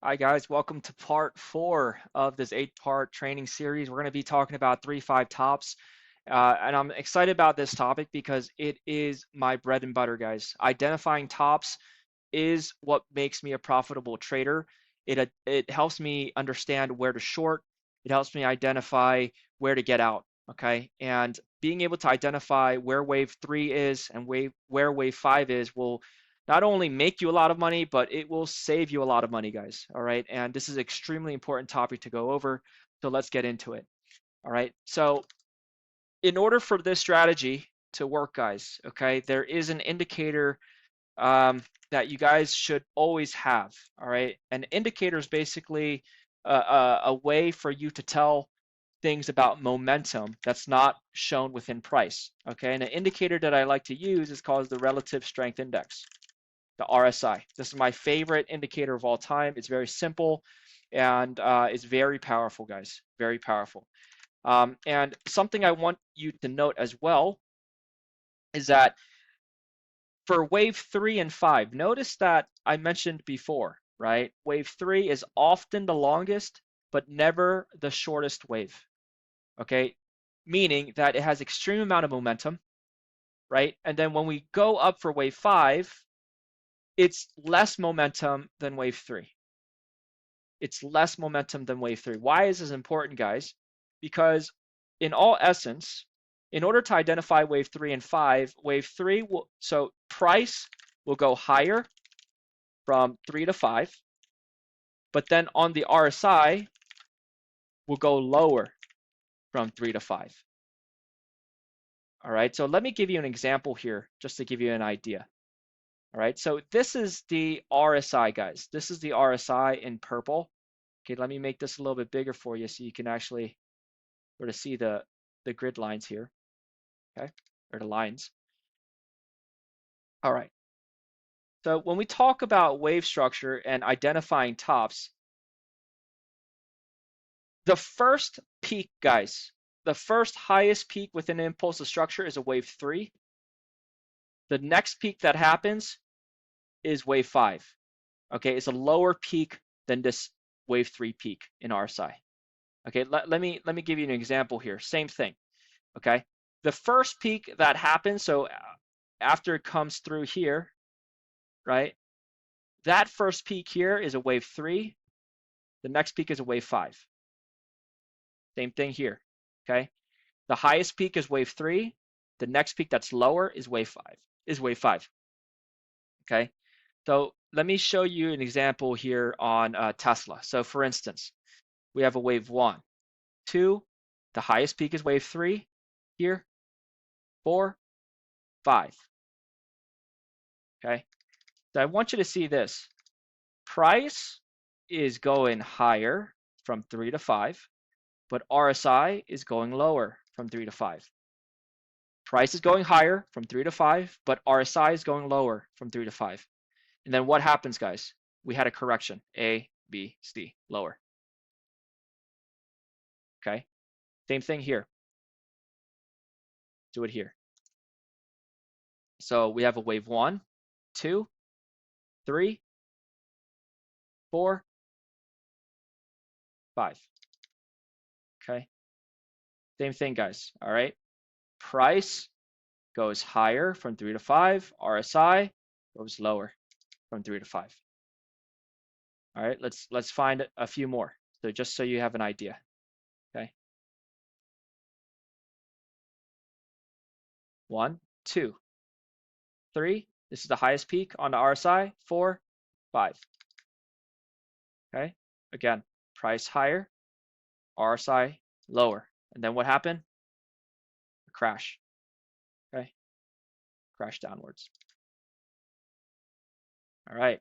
Hi guys, welcome to part 4 of this 8-part training series. We're going to be talking about 3-5 tops. And I'm excited about this topic because it is my bread and butter, guys. Identifying tops is what makes me a profitable trader. It helps me understand where to short. It helps me identify where to get out, okay? And being able to identify where wave 3 is and where wave 5 is will not only make you a lot of money, but it will save you a lot of money, guys. All right. And this is an extremely important topic to go over. So let's get into it. All right. So in order for this strategy to work, guys, okay, there is an indicator that you guys should always have. All right. An indicator is basically a way for you to tell things about momentum that's not shown within price. Okay. And an indicator that I like to use is called the relative strength index, the RSI. This is my favorite indicator of all time. It's very simple and it's very powerful, guys. Very powerful. And something I want you to note as well is that for wave 3 and 5, notice that I mentioned before, right? Wave 3 is often the longest, but never the shortest wave. Okay, meaning that it has extreme amount of momentum, right? And then when we go up for wave 5, it's less momentum than wave 3. It's less momentum than wave 3. Why is this important, guys? Because in all essence, in order to identify wave 3 and 5, wave 3 will, so price will go higher from 3 to 5, but then on the RSI will go lower from 3 to 5. All right, so let me give you an example here just to give you an idea. All right, so this is the RSI, guys. This is the RSI in purple. Okay, let me make this a little bit bigger for you so you can actually sort of see the grid lines here, okay, or the lines. All right, so when we talk about wave structure and identifying tops, the first peak, guys, the first highest peak within an impulsive structure is a wave 3. The next peak that happens is wave 5. Okay, it's a lower peak than this wave 3 peak in RSI. Okay, let me give you an example here. Same thing. Okay, the first peak that happens, so after it comes through here, right? That first peak here is a wave 3. The next peak is a wave 5. Same thing here. Okay, the highest peak is wave 3. The next peak that's lower is wave 5. Okay, so let me show you an example here on Tesla. So for instance, we have a wave 1, 2. The highest peak is wave 3 here. 4, 5. Okay, so I want you to see this. Price is going higher from 3 to 5, but RSI is going lower from 3 to 5. Price is going higher from 3 to 5, but RSI is going lower from 3 to 5. And then what happens, guys? We had a correction. A, B, C, lower. Okay, same thing here. Do it here. So we have a wave 1, 2, 3, 4, 5. Okay, same thing, guys. All right, price goes higher from 3 to 5. RSI goes lower from 3 to 5. All right, let's find a few more. So just so you have an idea. Okay. 1, 2, 3. This is the highest peak on the RSI. 4, 5. Okay. Again, price higher, RSI lower. And then what happened? A crash. Okay. Crash downwards. All right.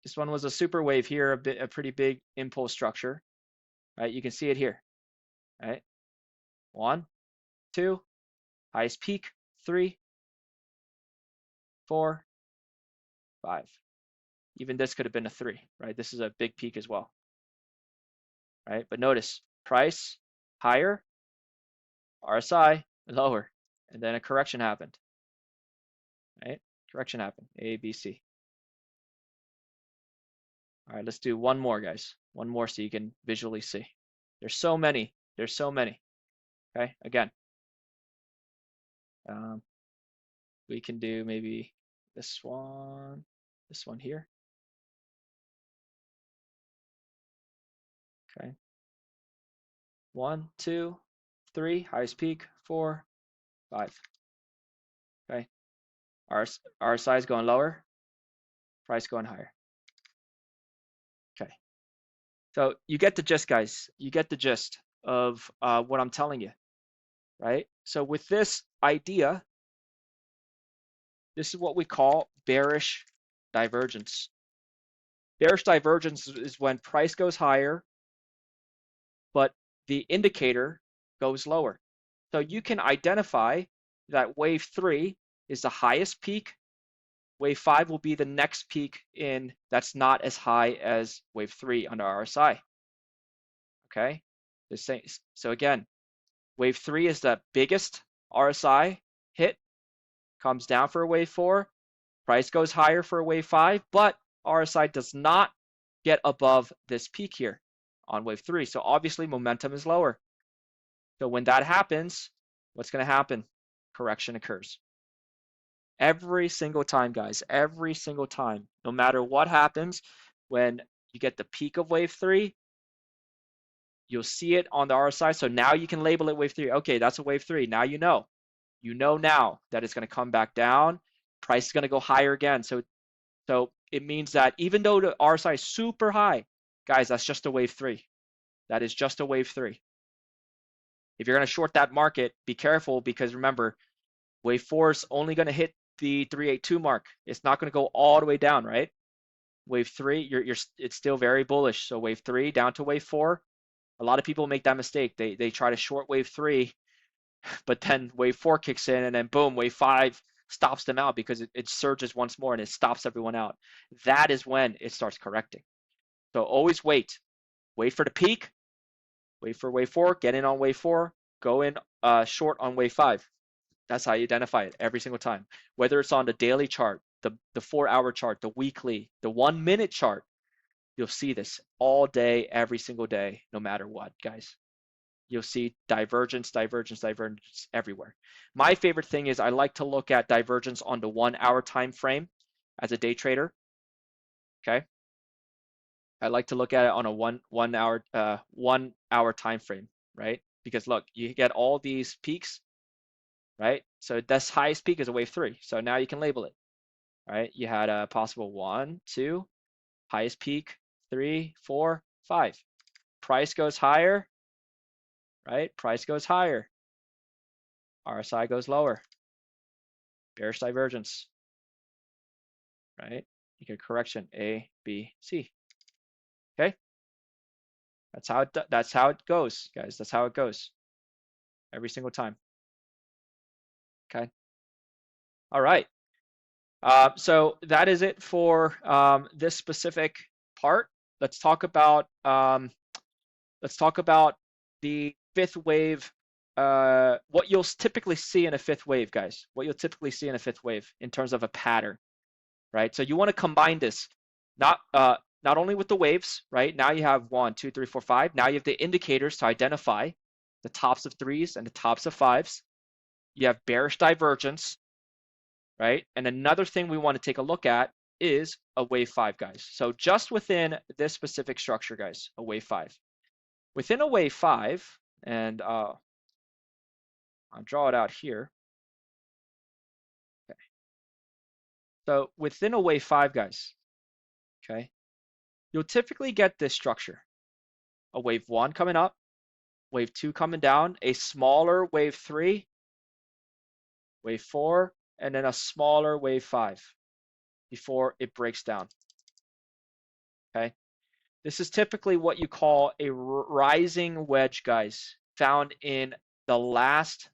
This one was a super wave here, a pretty big impulse structure. Right. You can see it here. Right. 1, 2, highest peak, 3, 4, 5. Even this could have been a 3, right? This is a big peak as well, right? But notice price higher, RSI lower, and then a correction happened, right? Correction happened, A, B, C. All right, let's do one more, guys. One more so you can visually see. There's so many. There's so many. Okay, again, we can do maybe this one here. Okay, 1, 2, 3, highest peak, 4, 5. Okay, RSI is going lower, price going higher. Okay, so you get the gist, guys. You get the gist of what I'm telling you, right? So with this idea, this is what we call bearish divergence. Bearish divergence is when price goes higher, but the indicator goes lower. So you can identify that wave 3 is the highest peak. Wave 5 will be the next peak in that's not as high as wave 3 under RSI. Okay, so again, wave 3 is the biggest RSI hit, comes down for a wave 4, price goes higher for a wave 5, but RSI does not get above this peak here on wave 3. So obviously momentum is lower. So when that happens, what's going to happen? Correction occurs. Every single time, guys, every single time, no matter what happens, when you get the peak of wave 3, you'll see it on the RSI. So now you can label it wave 3. Okay, that's a wave 3. Now you know. You know now that it's going to come back down. Price is going to go higher again. So it means that even though the RSI is super high, guys, that's just a wave 3. That is just a wave 3. If you're going to short that market, be careful because remember, wave 4 is only going to hit the 382 mark. It's not going to go all the way down, right? Wave 3, it's still very bullish. So wave 3 down to wave 4. A lot of people make that mistake. They try to short wave 3, but then wave 4 kicks in and then boom, wave 5 stops them out because it surges once more and it stops everyone out. That is when it starts correcting. So always wait. Wait for the peak. Wait for wave 4. Get in on wave 4. Go in short on wave 5. That's how you identify it every single time. Whether it's on the daily chart, the 4-hour chart, the weekly, the 1-minute chart, you'll see this all day, every single day, no matter what, guys. You'll see divergence, divergence, divergence everywhere. My favorite thing is I like to look at divergence on the 1-hour time frame as a day trader. Okay. I like to look at it on a one hour time frame, right? Because look, you get all these peaks, right? So this highest peak is a wave 3. So now you can label it, right? You had a possible 1, 2, highest peak, 3, 4, 5. Price goes higher, right? Price goes higher. RSI goes lower. Bearish divergence, right? You get correction A, B, C. Okay, that's how it goes, guys. That's how it goes every single time. Okay. All right. So that is it for this specific part. Let's talk about the fifth wave. What you'll typically see in a fifth wave, guys. What you'll typically see in a fifth wave in terms of a pattern, right? So you want to combine this, not only with the waves, right? Now you have 1, 2, 3, 4, 5. Now you have the indicators to identify the tops of 3s and the tops of 5s. You have bearish divergence, right? And another thing we want to take a look at is a wave 5, guys. So just within this specific structure, guys, a wave 5. Within a wave 5, and I'll draw it out here. Okay. So within a wave 5, guys, okay, you'll typically get this structure. A wave 1 coming up, wave 2 coming down, a smaller wave 3, wave 4, and then a smaller wave 5 before it breaks down. Okay. This is typically what you call a rising wedge, guys, found in the last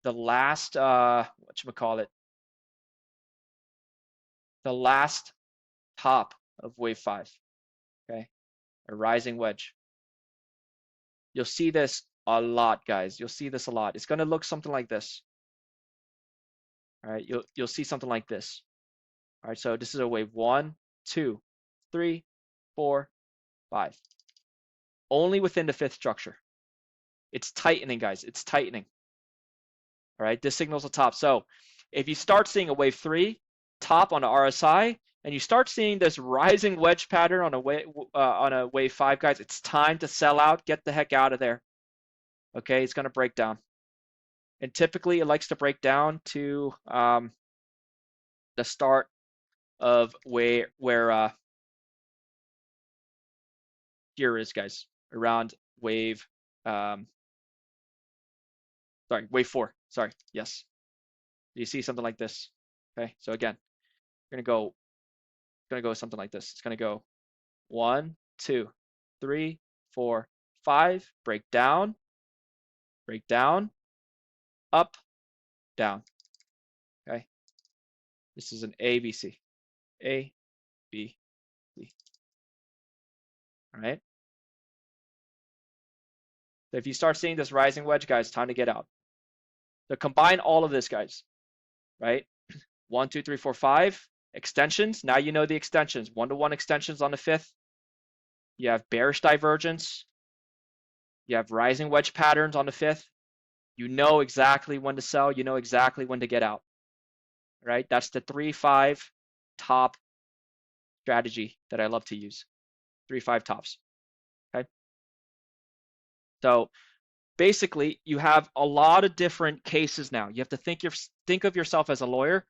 whatchamacallit, the last top of wave 5. Okay, a rising wedge. You'll see this a lot, guys. You'll see this a lot. It's going to look something like this. All right, you'll see something like this. All right, so this is a wave 1, 2, 3, 4, 5. Only within the fifth structure. It's tightening, guys. It's tightening. All right, this signals a top. So if you start seeing a wave 3 top on the RSI, and you start seeing this rising wedge pattern on a wave 5, guys, it's time to sell out. Get the heck out of there. Okay, it's going to break down. And typically it likes to break down to the start of where here is, guys, around wave wave 4. Sorry, yes. You see something like this. Okay, so again, we're gonna go something like this. It's gonna go 1, 2, 3, 4, 5, break down, up, down. Okay, this is an ABC. A, B, C. All right. So if you start seeing this rising wedge, guys, time to get out. So combine all of this, guys, right? 1, 2, 3, 4, 5 extensions. Now you know the extensions. 1-to-1 extensions on the fifth. You have bearish divergence. You have rising wedge patterns on the fifth. You know exactly when to sell. You know exactly when to get out. Right? That's the 3-5 top strategy that I love to use. 3-5 tops. Okay. So basically, you have a lot of different cases now. You have to think of yourself as a lawyer.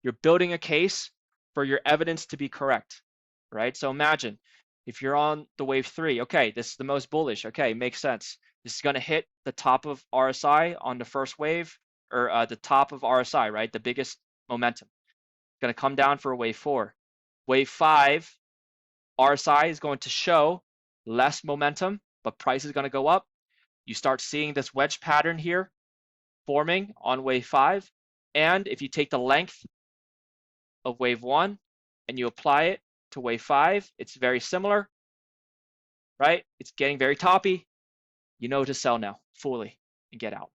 You're building a case for your evidence to be correct, right? So imagine if you're on the wave 3, okay, this is the most bullish. Okay, makes sense. This is going to hit the top of RSI on the first wave, or the top of RSI, right? The biggest momentum. It's going to come down for a wave 4. Wave 5, RSI is going to show less momentum, but price is going to go up. You start seeing this wedge pattern here forming on wave 5. And if you take the length of wave 1 and you apply it to wave 5, it's very similar, right? It's getting very toppy. You know to sell now fully and get out.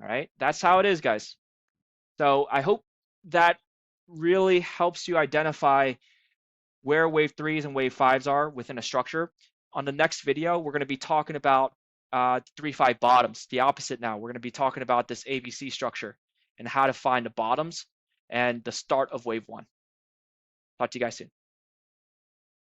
All right, that's how it is, guys. So I hope that really helps you identify where wave 3s and wave 5s are within a structure. On the next video, we're going to be talking about 3-5 bottoms, the opposite now. We're going to be talking about this ABC structure and how to find the bottoms and the start of wave 1. Talk to you guys soon.